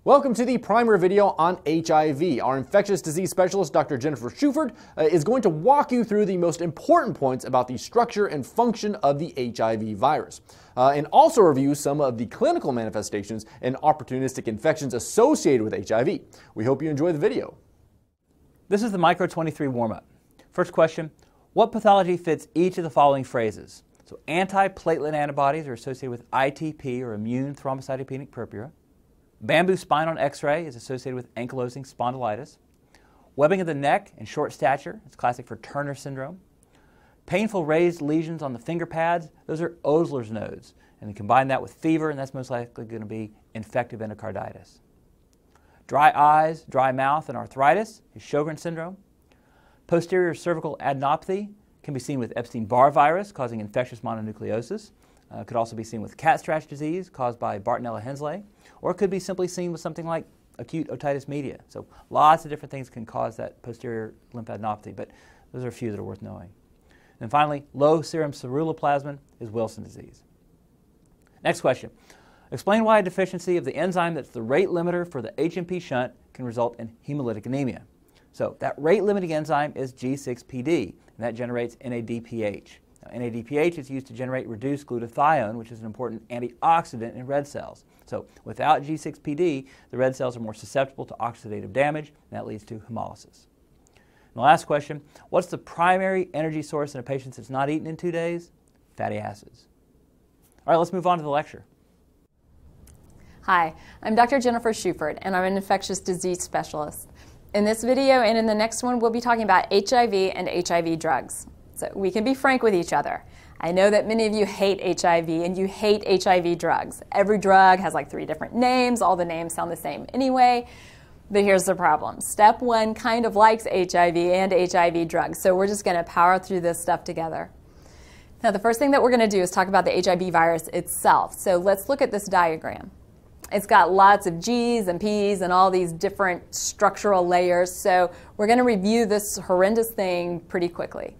Welcome to the primer video on HIV. Our infectious disease specialist, Dr. Jennifer Schuford, is going to walk you through the most important points about the structure and function of the HIV virus, and also review some of the clinical manifestations and opportunistic infections associated with HIV. We hope you enjoy the video. This is the Micro 23 warm-up. First question, what pathology fits each of the following phrases? So anti-platelet antibodies are associated with ITP, or immune thrombocytopenic purpura. Bamboo spine on X-ray is associated with ankylosing spondylitis. Webbing of the neck and short stature is classic for Turner syndrome. Painful raised lesions on the finger pads, those are Osler's nodes. And you combine that with fever, and that's most likely going to be infective endocarditis. Dry eyes, dry mouth, and arthritis is Sjogren's syndrome. Posterior cervical adenopathy can be seen with Epstein-Barr virus, causing infectious mononucleosis. Could also be seen with cat-scratch disease caused by Bartonella-Henselae, or it could be simply seen with something like acute otitis media. So lots of different things can cause that posterior lymphadenopathy, but those are a few that are worth knowing. And finally, low serum ceruloplasmin is Wilson disease. Next question. Explain why a deficiency of the enzyme that's the rate limiter for the HMP shunt can result in hemolytic anemia. So that rate-limiting enzyme is G6PD, and that generates NADPH. Now, NADPH is used to generate reduced glutathione, which is an important antioxidant in red cells. So without G6PD, the red cells are more susceptible to oxidative damage, and that leads to hemolysis. And the last question, what's the primary energy source in a patient that's not eaten in 2 days? Fatty acids. All right, let's move on to the lecture. Hi, I'm Dr. Jennifer Schuford, and I'm an infectious disease specialist. In this video and in the next one, we'll be talking about HIV and HIV drugs. So we can be frank with each other. I know that many of you hate HIV and you hate HIV drugs. Every drug has like 3 different names. All the names sound the same anyway. But here's the problem. Step 1 kind of likes HIV and HIV drugs. So we're just going to power through this stuff together. Now the first thing that we're going to do is talk about the HIV virus itself. So let's look at this diagram. It's got lots of G's and P's and all these different structural layers. So we're going to review this horrendous thing pretty quickly.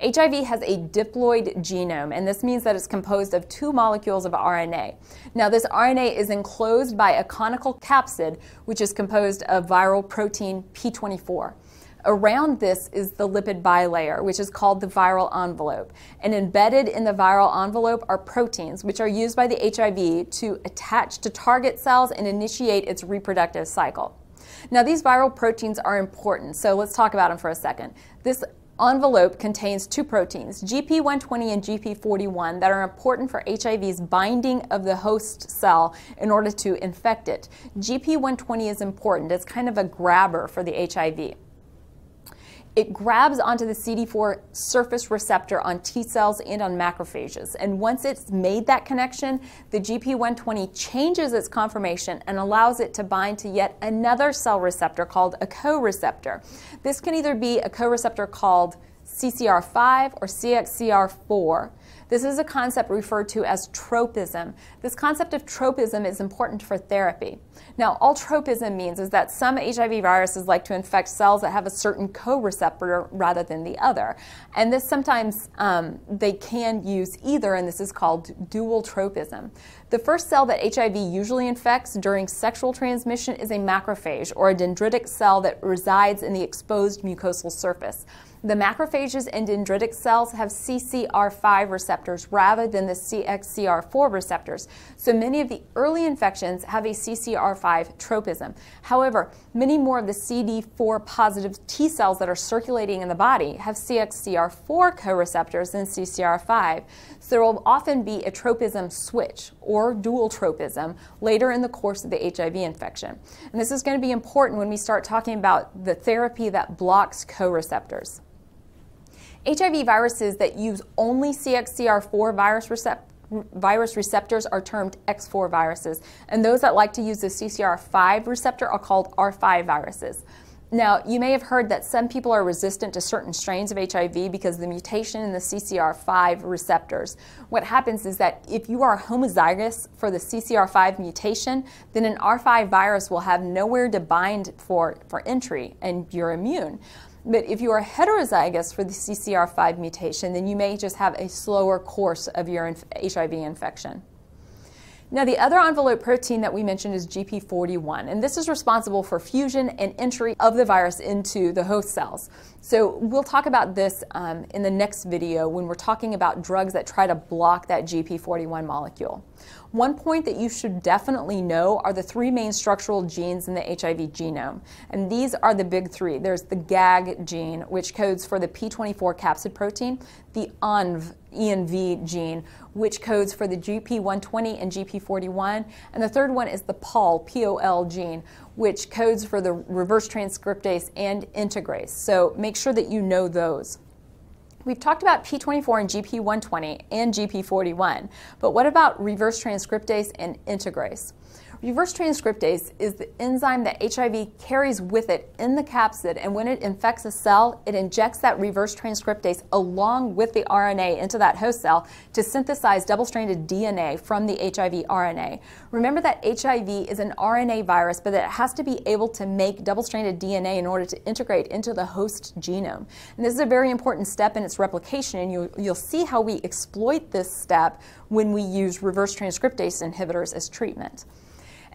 HIV has a diploid genome, and this means that it's composed of 2 molecules of RNA. Now, this RNA is enclosed by a conical capsid, which is composed of viral protein P24. Around this is the lipid bilayer, which is called the viral envelope. And embedded in the viral envelope are proteins, which are used by the HIV to attach to target cells and initiate its reproductive cycle. Now, these viral proteins are important, so let's talk about them for a second. This envelope contains 2 proteins, GP120 and GP41, that are important for HIV's binding of the host cell in order to infect it. GP120 is important. It's kind of a grabber for the HIV. It grabs onto the CD4 surface receptor on T cells and on macrophages. And once it's made that connection, the GP120 changes its conformation and allows it to bind to yet another cell receptor called a co-receptor. This can either be a co-receptor called CCR5 or CXCR4. This is a concept referred to as tropism. This concept of tropism is important for therapy. Now, all tropism means is that some HIV viruses like to infect cells that have a certain co-receptor rather than the other. And this sometimes they can use either, and this is called dual tropism. The first cell that HIV usually infects during sexual transmission is a macrophage, or a dendritic cell that resides in the exposed mucosal surface. The macrophages and dendritic cells have CCR5 receptors rather than the CXCR4 receptors. So many of the early infections have a CCR5 tropism. However, many more of the CD4 positive T cells that are circulating in the body have CXCR4 co-receptors than CCR5. So there will often be a tropism switch or dual tropism later in the course of the HIV infection. And this is going to be important when we start talking about the therapy that blocks co-receptors. HIV viruses that use only CXCR4 virus receptors are termed X4 viruses, and those that like to use the CCR5 receptor are called R5 viruses. Now, you may have heard that some people are resistant to certain strains of HIV because of the mutation in the CCR5 receptors. What happens is that if you are homozygous for the CCR5 mutation, then an R5 virus will have nowhere to bind for entry, and you're immune. But if you are heterozygous for the CCR5 mutation, then you may just have a slower course of your HIV infection. Now, the other envelope protein that we mentioned is GP41, and this is responsible for fusion and entry of the virus into the host cells. So we'll talk about this in the next video when we're talking about drugs that try to block that GP41 molecule. One point that you should definitely know are the three main structural genes in the HIV genome, and these are the big three. There's the GAG gene, which codes for the P24 capsid protein, the ENV gene, which codes for the GP120 and GP41, and the third one is the POL gene, which codes for the reverse transcriptase and integrase. So make sure that you know those. We've talked about P24 and GP120 and GP41, but what about reverse transcriptase and integrase? Reverse transcriptase is the enzyme that HIV carries with it in the capsid, and when it infects a cell, it injects that reverse transcriptase along with the RNA into that host cell to synthesize double-stranded DNA from the HIV RNA. Remember that HIV is an RNA virus, but that it has to be able to make double-stranded DNA in order to integrate into the host genome. And this is a very important step in its replication, and you'll see how we exploit this step when we use reverse transcriptase inhibitors as treatment.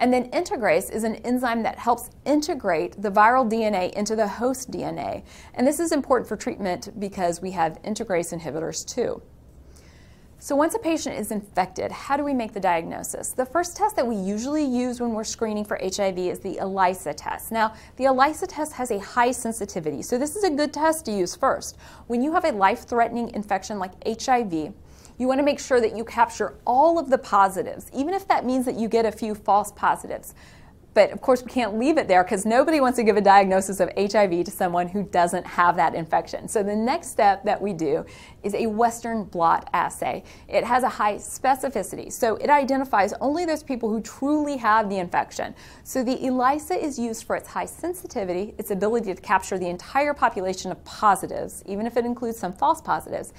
And then integrase is an enzyme that helps integrate the viral DNA into the host DNA. And this is important for treatment because we have integrase inhibitors too. So once a patient is infected, how do we make the diagnosis? The first test that we usually use when we're screening for HIV is the ELISA test. Now, the ELISA test has a high sensitivity, so this is a good test to use first. When you have a life-threatening infection like HIV, you want to make sure that you capture all of the positives, even if that means that you get a few false positives. But of course, we can't leave it there because nobody wants to give a diagnosis of HIV to someone who doesn't have that infection. So the next step that we do is a Western blot assay. It has a high specificity, so it identifies only those people who truly have the infection. So the ELISA is used for its high sensitivity, its ability to capture the entire population of positives, even if it includes some false positives.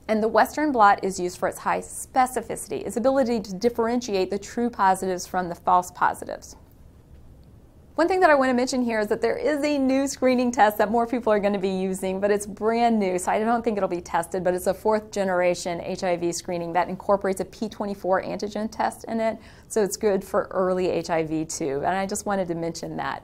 And the Western blot is used for its high specificity, its ability to differentiate the true positives from the false positives. One thing that I want to mention here is that there is a new screening test that more people are going to be using, but it's brand new, so I don't think it'll be tested, but it's a 4th generation HIV screening that incorporates a P24 antigen test in it, so it's good for early HIV too, and I just wanted to mention that.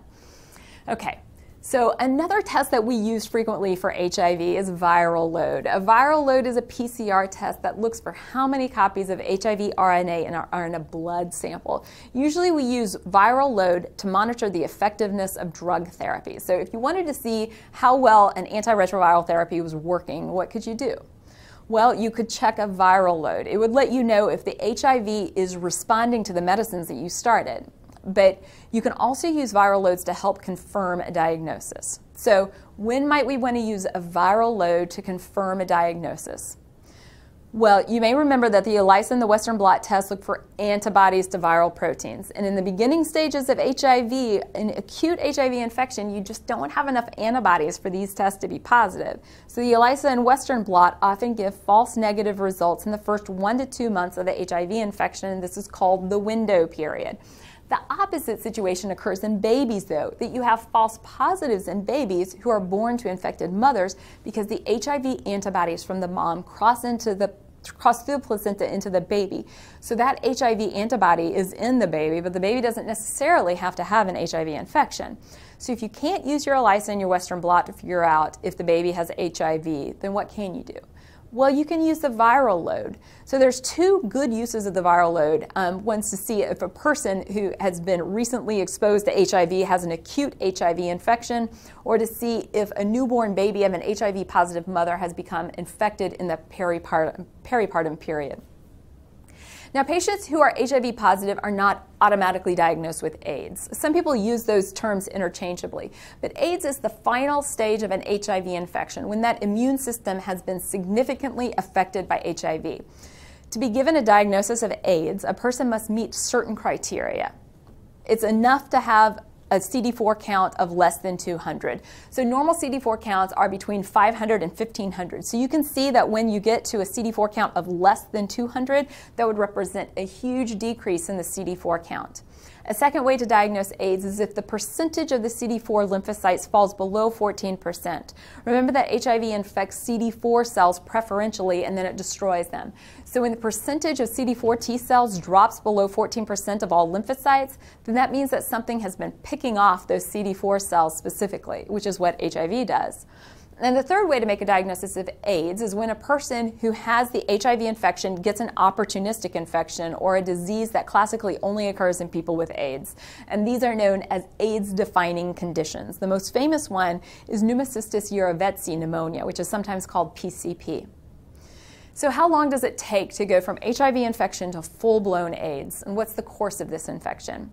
Okay. So another test that we use frequently for HIV is viral load. A viral load is a PCR test that looks for how many copies of HIV RNA are in a blood sample. Usually we use viral load to monitor the effectiveness of drug therapy. So if you wanted to see how well an antiretroviral therapy was working, what could you do? Well, you could check a viral load. It would let you know if the HIV is responding to the medicines that you started. But you can also use viral loads to help confirm a diagnosis. So when might we want to use a viral load to confirm a diagnosis? Well, you may remember that the ELISA and the Western blot test look for antibodies to viral proteins. And in the beginning stages of HIV, in acute HIV infection, you just don't have enough antibodies for these tests to be positive. So the ELISA and Western blot often give false negative results in the first 1 to 2 months of the HIV infection, and this is called the window period. The opposite situation occurs in babies, though, that you have false positives in babies who are born to infected mothers because the HIV antibodies from the mom cross through the placenta into the baby. So that HIV antibody is in the baby, but the baby doesn't necessarily have to have an HIV infection. So if you can't use your ELISA and your Western blot to figure out if the baby has HIV, then what can you do? Well, you can use the viral load. So there's 2 good uses of the viral load. One's to see if a person who has been recently exposed to HIV has an acute HIV infection, or to see if a newborn baby of an HIV-positive mother has become infected in the peripartum period. Now, patients who are HIV positive are not automatically diagnosed with AIDS. Some people use those terms interchangeably, but AIDS is the final stage of an HIV infection when that immune system has been significantly affected by HIV. To be given a diagnosis of AIDS, a person must meet certain criteria. It's enough to have a CD4 count of less than 200. So normal CD4 counts are between 500 and 1500. So you can see that when you get to a CD4 count of less than 200, that would represent a huge decrease in the CD4 count. A second way to diagnose AIDS is if the percentage of the CD4 lymphocytes falls below 14%. Remember that HIV infects CD4 cells preferentially and then it destroys them. So when the percentage of CD4 T cells drops below 14% of all lymphocytes, then that means that something has been picking off those CD4 cells specifically, which is what HIV does. And the third way to make a diagnosis of AIDS is when a person who has the HIV infection gets an opportunistic infection or a disease that classically only occurs in people with AIDS. And these are known as AIDS-defining conditions. The most famous one is Pneumocystis jirovecii pneumonia, which is sometimes called PCP. So how long does it take to go from HIV infection to full-blown AIDS? And what's the course of this infection?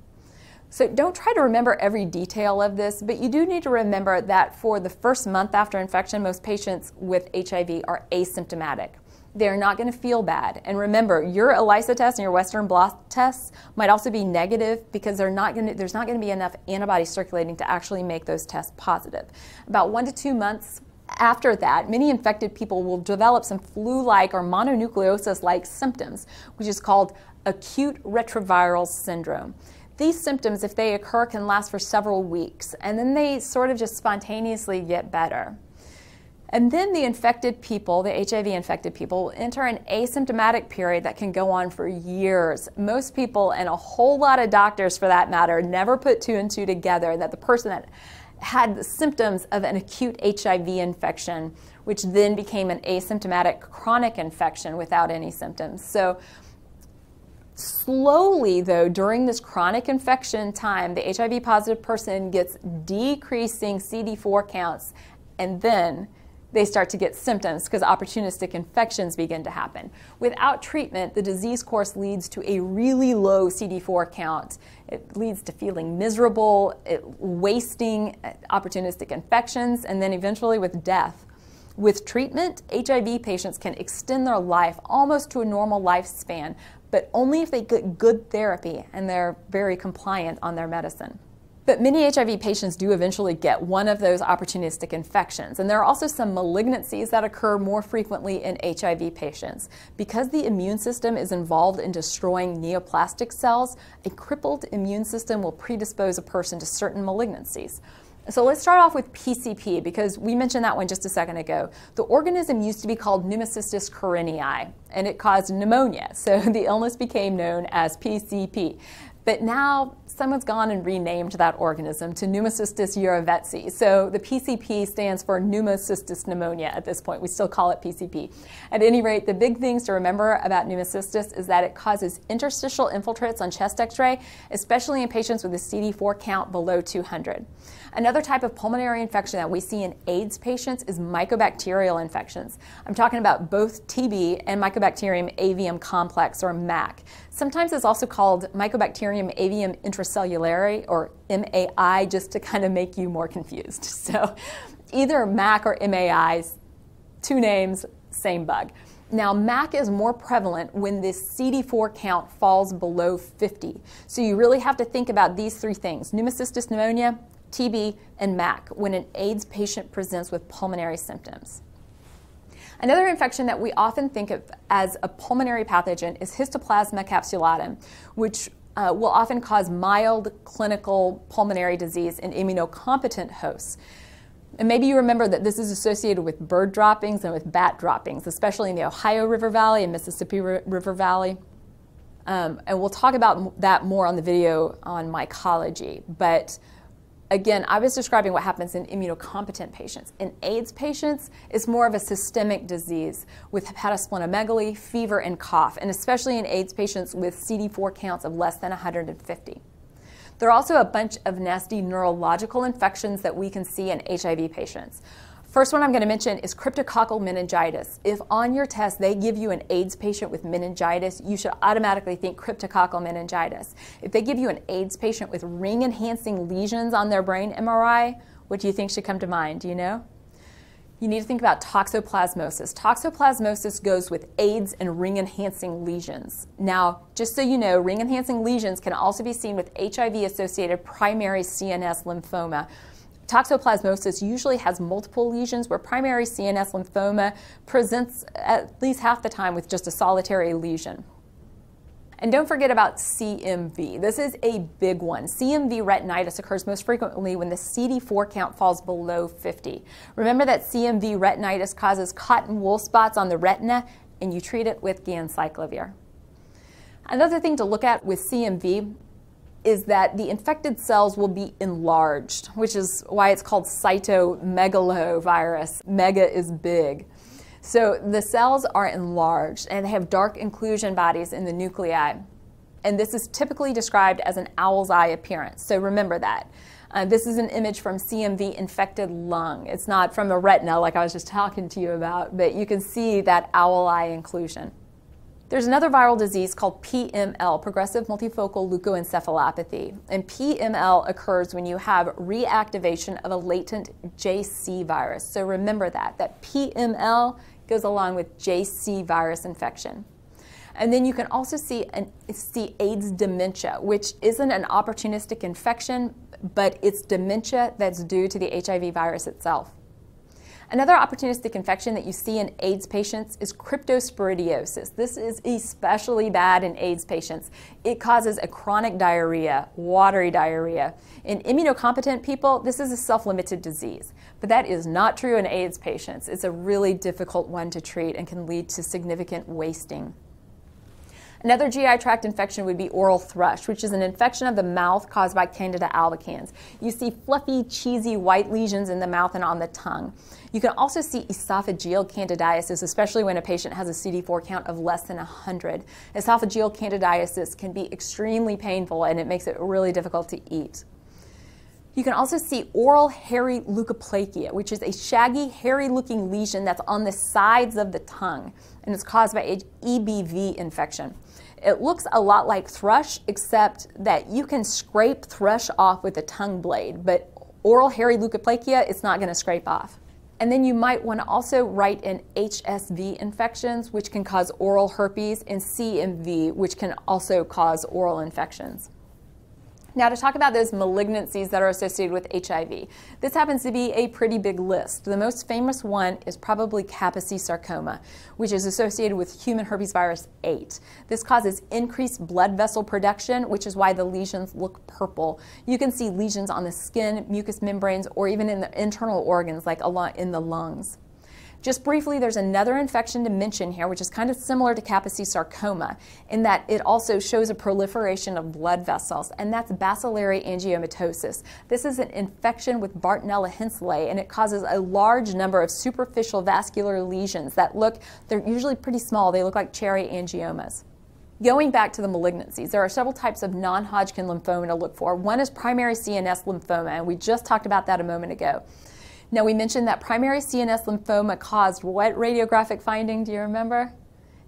So don't try to remember every detail of this, but you do need to remember that for the first month after infection, most patients with HIV are asymptomatic. They're not going to feel bad. And remember, your ELISA test and your Western blot tests might also be negative because there's not going to be enough antibodies circulating to actually make those tests positive. About 1 to 2 months after that, many infected people will develop some flu-like or mononucleosis-like symptoms, which is called acute retroviral syndrome. These symptoms, if they occur, can last for several weeks, and then they sort of just spontaneously get better. And then the infected people, the HIV-infected people, enter an asymptomatic period that can go on for years. Most people, and a whole lot of doctors for that matter, never put 2 and 2 together, that the person that had the symptoms of an acute HIV infection, which then became an asymptomatic chronic infection without any symptoms. So slowly, though, during this chronic infection time, the HIV-positive person gets decreasing CD4 counts, and then they start to get symptoms because opportunistic infections begin to happen. Without treatment, the disease course leads to a really low CD4 count. It leads to feeling miserable, wasting opportunistic infections, and then eventually with death. With treatment, HIV patients can extend their life almost to a normal lifespan, but only if they get good therapy and they're very compliant on their medicine. But many HIV patients do eventually get one of those opportunistic infections, and there are also some malignancies that occur more frequently in HIV patients. Because the immune system is involved in destroying neoplastic cells, a crippled immune system will predispose a person to certain malignancies. So let's start off with PCP, because we mentioned that one just a second ago. The organism used to be called Pneumocystis carinii, and it caused pneumonia, so the illness became known as PCP. But now someone's gone and renamed that organism to Pneumocystis jirovecii. So the PCP stands for Pneumocystis pneumonia at this point. We still call it PCP. At any rate, the big things to remember about pneumocystis is that it causes interstitial infiltrates on chest x-ray, especially in patients with a CD4 count below 200. Another type of pulmonary infection that we see in AIDS patients is mycobacterial infections. I'm talking about both TB and Mycobacterium avium complex, or MAC. Sometimes it's also called Mycobacterium avium intracellulare, or MAI, just to kind of make you more confused. So either MAC or MAI, 2 names, same bug. Now, MAC is more prevalent when this CD4 count falls below 50. So you really have to think about these 3 things: pneumocystis pneumonia, TB, and MAC when an AIDS patient presents with pulmonary symptoms. Another infection that we often think of as a pulmonary pathogen is Histoplasma capsulatum, which will often cause mild clinical pulmonary disease in immunocompetent hosts. And maybe you remember that this is associated with bird droppings and with bat droppings, especially in the Ohio River Valley and Mississippi River Valley. And we'll talk about that more on the video on mycology. But again, I was describing what happens in immunocompetent patients. In AIDS patients, it's more of a systemic disease with hepatosplenomegaly, fever, and cough, and especially in AIDS patients with CD4 counts of less than 150. There are also a bunch of nasty neurological infections that we can see in HIV patients. First one I'm going to mention is cryptococcal meningitis. If on your test they give you an AIDS patient with meningitis, you should automatically think cryptococcal meningitis. If they give you an AIDS patient with ring-enhancing lesions on their brain MRI, what do you think should come to mind? Do you know? You need to think about toxoplasmosis. Toxoplasmosis goes with AIDS and ring-enhancing lesions. Now, just so you know, ring-enhancing lesions can also be seen with HIV-associated primary CNS lymphoma. Toxoplasmosis usually has multiple lesions, where primary CNS lymphoma presents at least half the time with just a solitary lesion. And don't forget about CMV. This is a big one. CMV retinitis occurs most frequently when the CD4 count falls below 50. Remember that CMV retinitis causes cotton wool spots on the retina, and you treat it with ganciclovir. Another thing to look at with CMV is that the infected cells will be enlarged, which is why it's called cytomegalovirus. Mega is big. So the cells are enlarged and they have dark inclusion bodies in the nuclei. And this is typically described as an owl's eye appearance. So remember that. This is an image from CMV infected lung. It's not from a retina like I was just talking to you about, but you can see that owl eye inclusion. There's another viral disease called PML, progressive multifocal leukoencephalopathy. And PML occurs when you have reactivation of a latent JC virus. So remember that PML goes along with JC virus infection. And then you can also see AIDS dementia, which isn't an opportunistic infection, but it's dementia that's due to the HIV virus itself. Another opportunistic infection that you see in AIDS patients is cryptosporidiosis. This is especially bad in AIDS patients. It causes a chronic diarrhea, watery diarrhea. In immunocompetent people, this is a self-limited disease. But that is not true in AIDS patients. It's a really difficult one to treat and can lead to significant wasting. Another GI tract infection would be oral thrush, which is an infection of the mouth caused by Candida albicans. You see fluffy, cheesy white lesions in the mouth and on the tongue. You can also see esophageal candidiasis, especially when a patient has a CD4 count of less than 100. Esophageal candidiasis can be extremely painful and it makes it really difficult to eat. You can also see oral hairy leukoplakia, which is a shaggy, hairy-looking lesion that's on the sides of the tongue, and it's caused by an EBV infection. It looks a lot like thrush, except that you can scrape thrush off with a tongue blade, but oral hairy leukoplakia, it's not going to scrape off. And then you might want to also write in HSV infections, which can cause oral herpes, and CMV, which can also cause oral infections. Now to talk about those malignancies that are associated with HIV. This happens to be a pretty big list. The most famous one is probably Kaposi sarcoma, which is associated with human herpes virus 8. This causes increased blood vessel production, which is why the lesions look purple. You can see lesions on the skin, mucous membranes, or even in the internal organs like in the lungs. Just briefly, there's another infection to mention here, which is kind of similar to Kaposi sarcoma, in that it also shows a proliferation of blood vessels, and that's bacillary angiomatosis. This is an infection with Bartonella henselae, and it causes a large number of superficial vascular lesions that they're usually pretty small. They look like cherry angiomas. Going back to the malignancies, there are several types of non-Hodgkin lymphoma to look for. One is primary CNS lymphoma, and we just talked about that a moment ago. Now, we mentioned that primary CNS lymphoma caused what radiographic finding? Do you remember?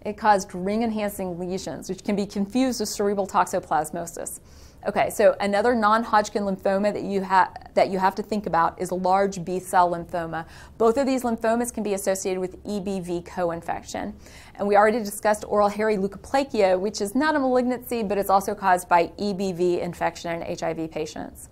It caused ring-enhancing lesions, which can be confused with cerebral toxoplasmosis. Okay, so another non-Hodgkin lymphoma that you have to think about is large B-cell lymphoma. Both of these lymphomas can be associated with EBV co-infection. And we already discussed oral hairy leukoplakia, which is not a malignancy, but it's also caused by EBV infection in HIV patients.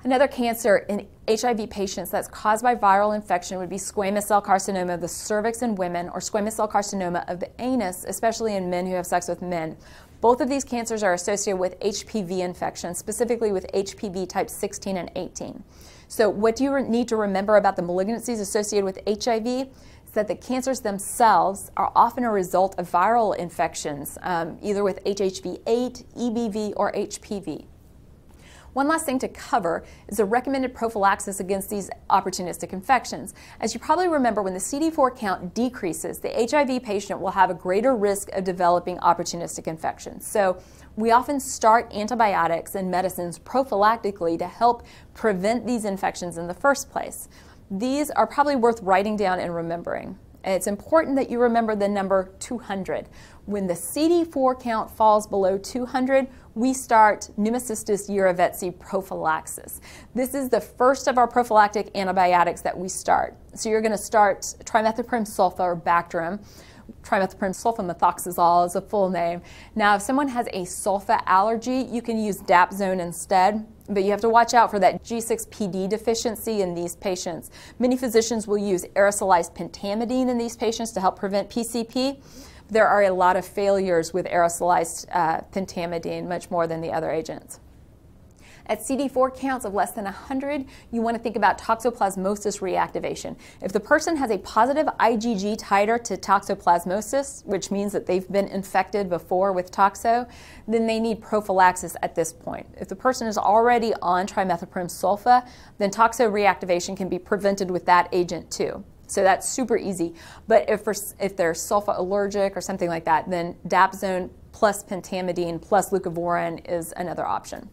Another cancer in HIV patients that's caused by viral infection would be squamous cell carcinoma of the cervix in women, or squamous cell carcinoma of the anus, especially in men who have sex with men. Both of these cancers are associated with HPV infection, specifically with HPV type 16 and 18. So what do you need to remember about the malignancies associated with HIV? Is that the cancers themselves are often a result of viral infections, either with HHV8, EBV, or HPV. One last thing to cover is the recommended prophylaxis against these opportunistic infections. As you probably remember, when the CD4 count decreases, the HIV patient will have a greater risk of developing opportunistic infections. So we often start antibiotics and medicines prophylactically to help prevent these infections in the first place. These are probably worth writing down and remembering. It's important that you remember the number 200. When the CD4 count falls below 200, we start Pneumocystis jirovecii prophylaxis. This is the first of our prophylactic antibiotics that we start. So you're going to start trimethoprim sulfa, or Bactrim. Trimethoprim sulfamethoxazole is a full name. Now, if someone has a sulfa allergy, you can use Dapsone instead, but you have to watch out for that G6PD deficiency in these patients. Many physicians will use aerosolized pentamidine in these patients to help prevent PCP, there are a lot of failures with aerosolized pentamidine, much more than the other agents. At CD4 counts of less than 100, you want to think about toxoplasmosis reactivation. If the person has a positive IgG titer to toxoplasmosis, which means that they've been infected before with toxo, then they need prophylaxis at this point. If the person is already on trimethoprim sulfa, then toxo reactivation can be prevented with that agent too. So that's super easy. But if they're sulfa allergic or something like that, then dapsone plus pentamidine plus leucovorin is another option.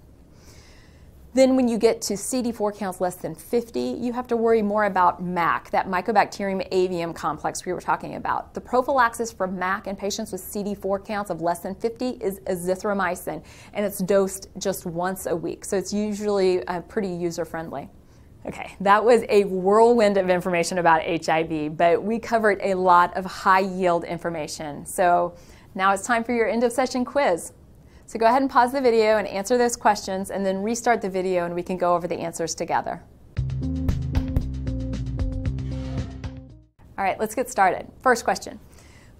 Then when you get to CD4 counts less than 50, you have to worry more about MAC, that Mycobacterium avium complex we were talking about. The prophylaxis for MAC in patients with CD4 counts of less than 50 is azithromycin, and it's dosed just once a week. So it's usually pretty user-friendly. Okay, that was a whirlwind of information about HIV, but we covered a lot of high-yield information. So now it's time for your end-of-session quiz. So go ahead and pause the video and answer those questions, and then restart the video and we can go over the answers together. All right, let's get started. First question.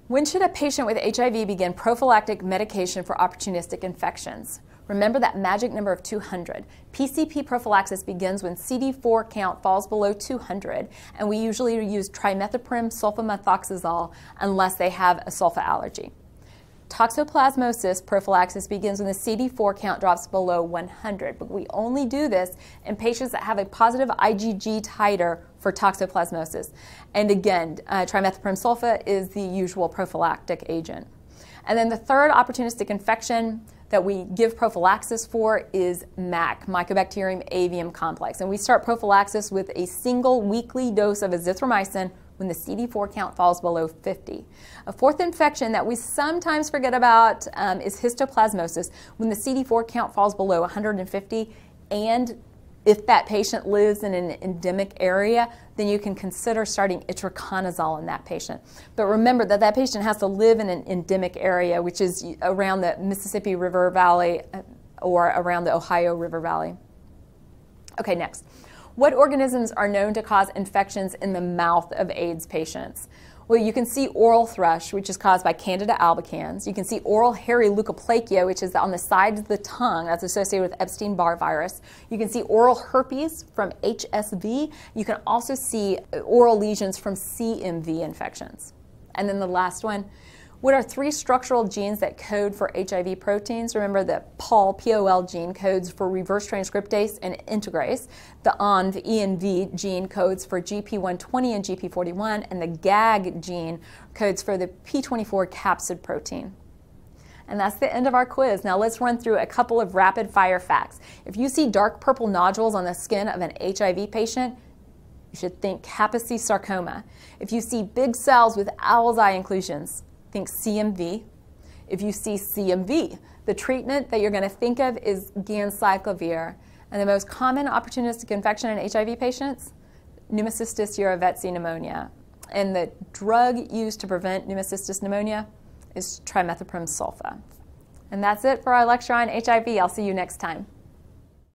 When should a patient with HIV begin prophylactic medication for opportunistic infections? Remember that magic number of 200. PCP prophylaxis begins when CD4 count falls below 200, and we usually use trimethoprim sulfamethoxazole unless they have a sulfa allergy. Toxoplasmosis prophylaxis begins when the CD4 count drops below 100, but we only do this in patients that have a positive IgG titer for toxoplasmosis. And again, trimethoprim sulfa is the usual prophylactic agent. And then the third opportunistic infection that we give prophylaxis for is MAC, Mycobacterium avium complex. And we start prophylaxis with a single weekly dose of azithromycin when the CD4 count falls below 50. A fourth infection that we sometimes forget about is histoplasmosis. When the CD4 count falls below 150, and if that patient lives in an endemic area, then you can consider starting itraconazole in that patient. But remember that that patient has to live in an endemic area, which is around the Mississippi River Valley or around the Ohio River Valley. Okay, next. What organisms are known to cause infections in the mouth of AIDS patients? Well, you can see oral thrush, which is caused by Candida albicans. You can see oral hairy leukoplakia, which is on the sides of the tongue, that's associated with Epstein-Barr virus. You can see oral herpes from HSV. You can also see oral lesions from CMV infections. And then the last one, what are 3 structural genes that code for HIV proteins? Remember that POL, P-O-L gene, codes for reverse transcriptase and integrase. The ONV, ENV gene, codes for GP120 and GP41, and the GAG gene codes for the P24 capsid protein. And that's the end of our quiz. Now let's run through a couple of rapid fire facts. If you see dark purple nodules on the skin of an HIV patient, you should think Kaposi sarcoma. If you see big cells with owl's eye inclusions, think CMV. If you see CMV, the treatment that you're going to think of is ganciclovir. And the most common opportunistic infection in HIV patients, Pneumocystis jirovecii pneumonia. And the drug used to prevent pneumocystis pneumonia is trimethoprim sulfa. And that's it for our lecture on HIV. I'll see you next time.